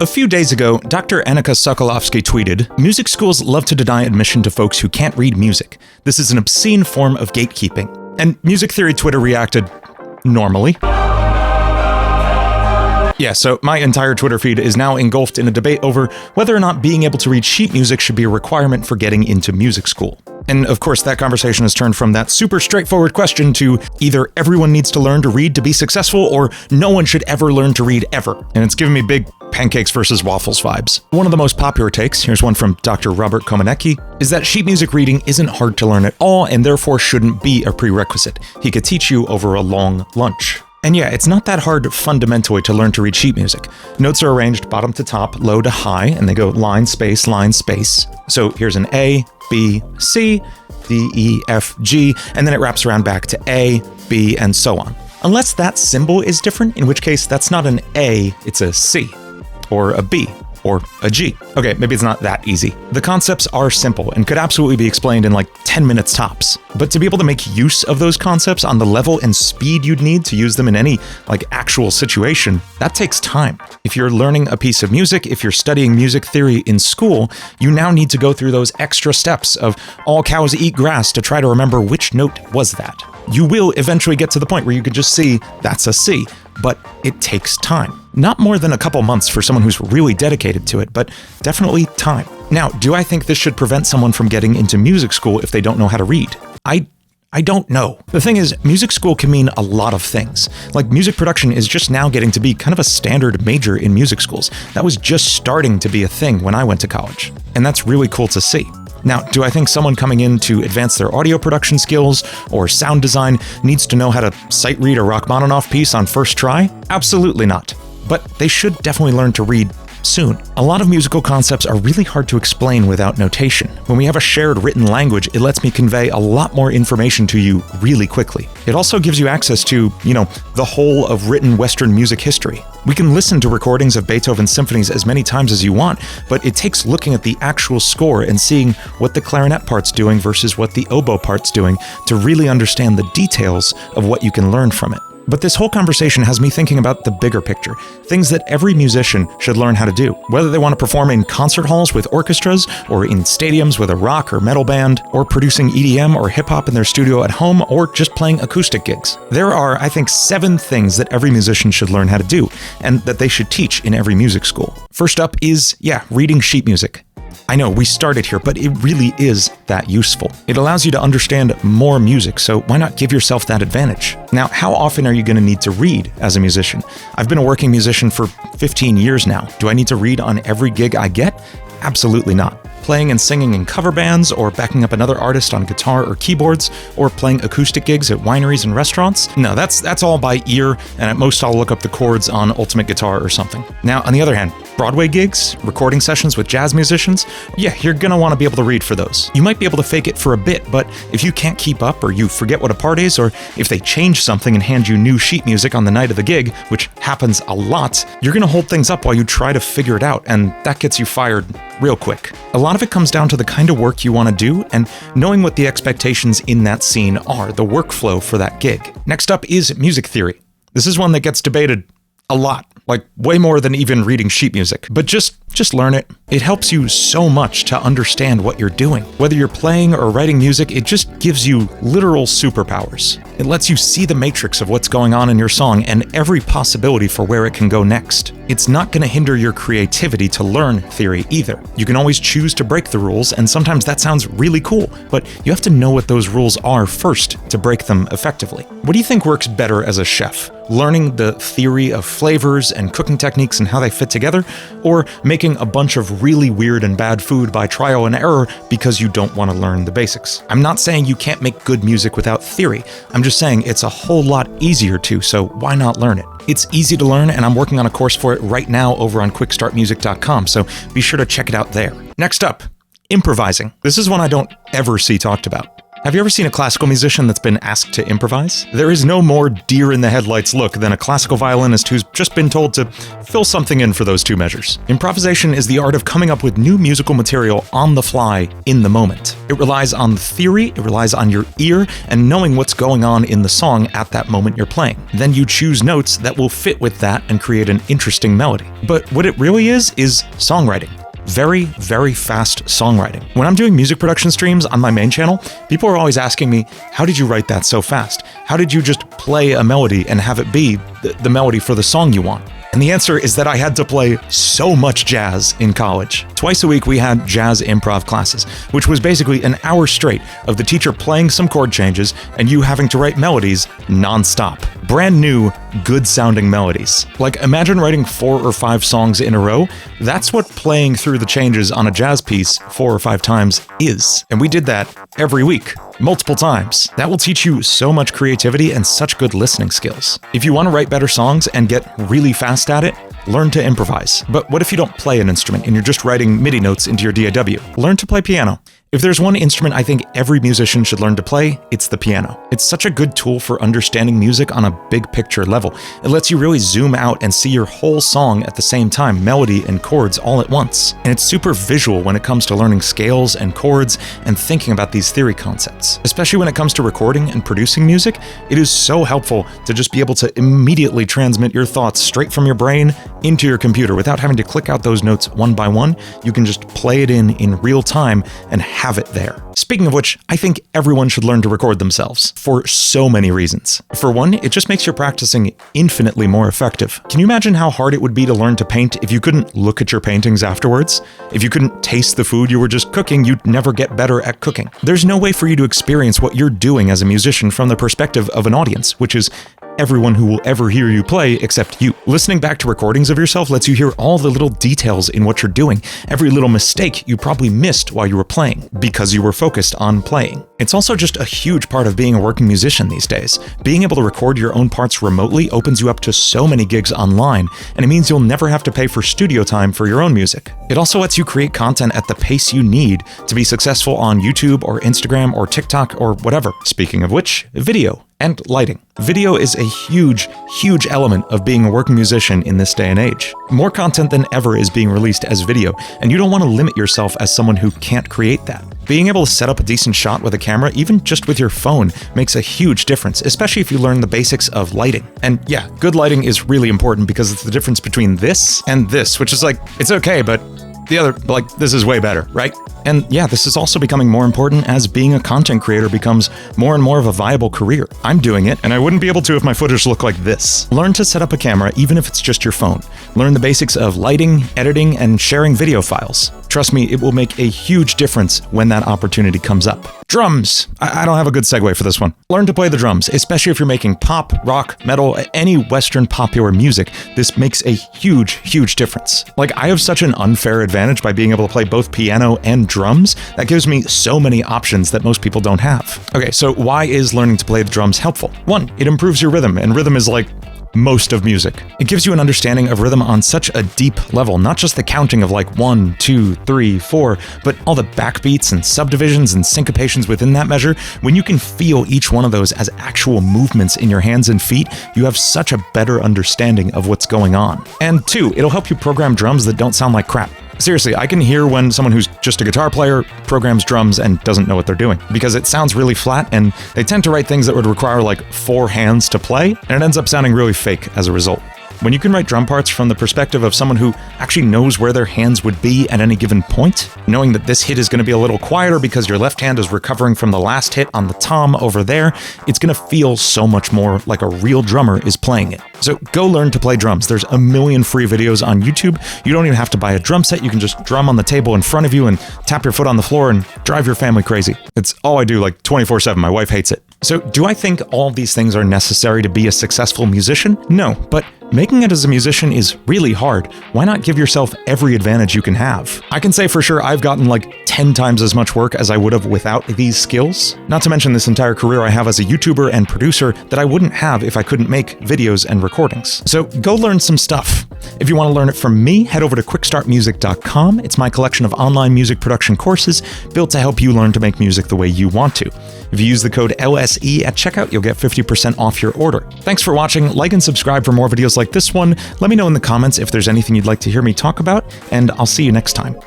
A few days ago, Dr. Annika Sokolovsky tweeted, "Music schools love to deny admission to folks who can't read music. This is an obscene form of gatekeeping." And Music Theory Twitter reacted, normally. Yeah, so my entire Twitter feed is now engulfed in a debate over whether or not being able to read sheet music should be a requirement for getting into music school. And of course, that conversation has turned from that super straightforward question to either everyone needs to learn to read to be successful or no one should ever learn to read ever. And it's given me big pancakes versus waffles vibes. One of the most popular takes, here's one from Dr. Robert Komanecki, is that sheet music reading isn't hard to learn at all and therefore shouldn't be a prerequisite. He could teach you over a long lunch. And yeah, it's not that hard fundamentally to learn to read sheet music. Notes are arranged bottom to top, low to high, and they go line, space, line, space. So here's an A, B, C, D, E, F, G, and then it wraps around back to A, B, and so on. Unless that symbol is different, in which case that's not an A, it's a C, or a B, or a G. Okay, maybe it's not that easy. The concepts are simple and could absolutely be explained in like 10 minutes tops. But to be able to make use of those concepts on the level and speed you'd need to use them in any like actual situation, that takes time. If you're learning a piece of music, if you're studying music theory in school, you now need to go through those extra steps of all cows eat grass to try to remember which note was that. You will eventually get to the point where you can just see that's a C, but it takes time. Not more than a couple months for someone who's really dedicated to it, but definitely time. Now, do I think this should prevent someone from getting into music school if they don't know how to read? I don't know. The thing is, music school can mean a lot of things. Like, music production is just now getting to be kind of a standard major in music schools. That was just starting to be a thing when I went to college. And that's really cool to see. Now, do I think someone coming in to advance their audio production skills or sound design needs to know how to sight read a Rachmaninoff piece on first try? Absolutely not. But they should definitely learn to read soon. A lot of musical concepts are really hard to explain without notation. When we have a shared written language, it lets me convey a lot more information to you really quickly. It also gives you access to, the whole of written Western music history. We can listen to recordings of Beethoven's symphonies as many times as you want, but it takes looking at the actual score and seeing what the clarinet part's doing versus what the oboe part's doing to really understand the details of what you can learn from it. But this whole conversation has me thinking about the bigger picture, things that every musician should learn how to do. Whether they want to perform in concert halls with orchestras, or in stadiums with a rock or metal band, or producing EDM or hip-hop in their studio at home, or just playing acoustic gigs. There are, I think, 7 things that every musician should learn how to do, and that they should teach in every music school. First up is, reading sheet music. I know, we started here, but it really is that useful. It allows you to understand more music, so why not give yourself that advantage? Now, how often are you going to need to read as a musician? I've been a working musician for 15 years now. Do I need to read on every gig I get? Absolutely not. Playing and singing in cover bands, or backing up another artist on guitar or keyboards, or playing acoustic gigs at wineries and restaurants? No, that's all by ear, and at most I'll look up the chords on Ultimate Guitar or something. Now, on the other hand, Broadway gigs, recording sessions with jazz musicians, you're gonna want to be able to read for those. You might be able to fake it for a bit, but if you can't keep up, or you forget what a part is, or if they change something and hand you new sheet music on the night of the gig, which happens a lot, you're gonna hold things up while you try to figure it out, and that gets you fired real quick. A lot of it comes down to the kind of work you want to do and knowing what the expectations in that scene are, the workflow for that gig. Next up is music theory. This is one that gets debated a lot, like way more than even reading sheet music. But just learn it. It helps you so much to understand what you're doing. Whether you're playing or writing music, it just gives you literal superpowers. It lets you see the matrix of what's going on in your song and every possibility for where it can go next. It's not going to hinder your creativity to learn theory either. You can always choose to break the rules, and sometimes that sounds really cool, but you have to know what those rules are first to break them effectively. What do you think works better as a chef? Learning the theory of flavors and cooking techniques and how they fit together, or making a bunch of really weird and bad food by trial and error because you don't want to learn the basics? I'm not saying you can't make good music without theory. I'm just saying it's a whole lot easier to, so why not learn it? It's easy to learn, and I'm working on a course for it right now over on quickstartmusic.com, so be sure to check it out there. Next up, improvising. This is one I don't ever see talked about. Have you ever seen a classical musician that's been asked to improvise? There is no more deer-in-the-headlights look than a classical violinist who's just been told to fill something in for those two measures. Improvisation is the art of coming up with new musical material on the fly, in the moment. It relies on theory, it relies on your ear, and knowing what's going on in the song at that moment you're playing. Then you choose notes that will fit with that and create an interesting melody. But what it really is songwriting. Very, very fast songwriting. When I'm doing music production streams on my main channel, people are always asking me, how did you write that so fast? How did you just play a melody and have it be the melody for the song you want? And the answer is that I had to play so much jazz in college. Twice a week we had jazz improv classes, which was basically an hour straight of the teacher playing some chord changes and you having to write melodies non-stop. Brand new, good-sounding melodies. Like, imagine writing 4 or 5 songs in a row. That's what playing through the changes on a jazz piece 4 or 5 times is. And we did that every week, multiple times. That will teach you so much creativity and such good listening skills. If you want to write better songs and get really fast at it, learn to improvise. But what if you don't play an instrument and you're just writing MIDI notes into your DAW? Learn to play piano. If there's one instrument I think every musician should learn to play, it's the piano. It's such a good tool for understanding music on a big picture level. It lets you really zoom out and see your whole song at the same time, melody and chords all at once. And it's super visual when it comes to learning scales and chords and thinking about these theory concepts. Especially when it comes to recording and producing music, it is so helpful to just be able to immediately transmit your thoughts straight from your brain into your computer without having to click out those notes one by one. You can just play it in real time and have it there. Speaking of which, I think everyone should learn to record themselves for so many reasons. For one, it just makes your practicing infinitely more effective. Can you imagine how hard it would be to learn to paint if you couldn't look at your paintings afterwards? If you couldn't taste the food you were just cooking, you'd never get better at cooking. There's no way for you to experience what you're doing as a musician from the perspective of an audience, which is everyone who will ever hear you play except you. Listening back to recordings of yourself lets you hear all the little details in what you're doing, every little mistake you probably missed while you were playing, because you were focused on playing. It's also just a huge part of being a working musician these days. Being able to record your own parts remotely opens you up to so many gigs online, and it means you'll never have to pay for studio time for your own music. It also lets you create content at the pace you need to be successful on YouTube or Instagram or TikTok or whatever. Speaking of which, video and lighting. Video is a huge, huge element of being a working musician in this day and age. More content than ever is being released as video, and you don't want to limit yourself as someone who can't create that. Being able to set up a decent shot with a camera, even just with your phone, makes a huge difference, especially if you learn the basics of lighting. And yeah, good lighting is really important because it's the difference between this and this, which is like, it's okay, but the other, like, this is way better, right? And yeah, this is also becoming more important as being a content creator becomes more and more of a viable career. I'm doing it, and I wouldn't be able to if my footage looked like this. Learn to set up a camera, even if it's just your phone. Learn the basics of lighting, editing, and sharing video files. Trust me, it will make a huge difference when that opportunity comes up. Drums! I don't have a good segue for this one. Learn to play the drums, especially if you're making pop, rock, metal, any Western popular music. This makes a huge, huge difference. Like, I have such an unfair advantage by being able to play both piano and drums. That gives me so many options that most people don't have. Okay, so why is learning to play the drums helpful? 1, it improves your rhythm, and rhythm is like most of music. It gives you an understanding of rhythm on such a deep level, not just the counting of like 1, 2, 3, 4, but all the backbeats and subdivisions and syncopations within that measure. When you can feel each one of those as actual movements in your hands and feet, you have such a better understanding of what's going on. And 2, it'll help you program drums that don't sound like crap. Seriously, I can hear when someone who's just a guitar player programs drums and doesn't know what they're doing, because it sounds really flat and they tend to write things that would require like 4 hands to play, and it ends up sounding really fake as a result. When you can write drum parts from the perspective of someone who actually knows where their hands would be at any given point, knowing that this hit is going to be a little quieter because your left hand is recovering from the last hit on the tom over there, it's going to feel so much more like a real drummer is playing it. So go learn to play drums. There's a million free videos on YouTube. You don't even have to buy a drum set. You can just drum on the table in front of you and tap your foot on the floor and drive your family crazy. It's all I do like 24/7. My wife hates it. So do I think all of these things are necessary to be a successful musician? No, but making it as a musician is really hard. Why not give yourself every advantage you can have? I can say for sure I've gotten like 10 times as much work as I would have without these skills. Not to mention this entire career I have as a YouTuber and producer that I wouldn't have if I couldn't make videos and recordings. So go learn some stuff. If you want to learn it from me, head over to quickstartmusic.com. It's my collection of online music production courses built to help you learn to make music the way you want to. If you use the code LSE at checkout, you'll get 50% off your order. Thanks for watching. Like and subscribe for more videos like this one. Let me know in the comments if there's anything you'd like to hear me talk about, and I'll see you next time.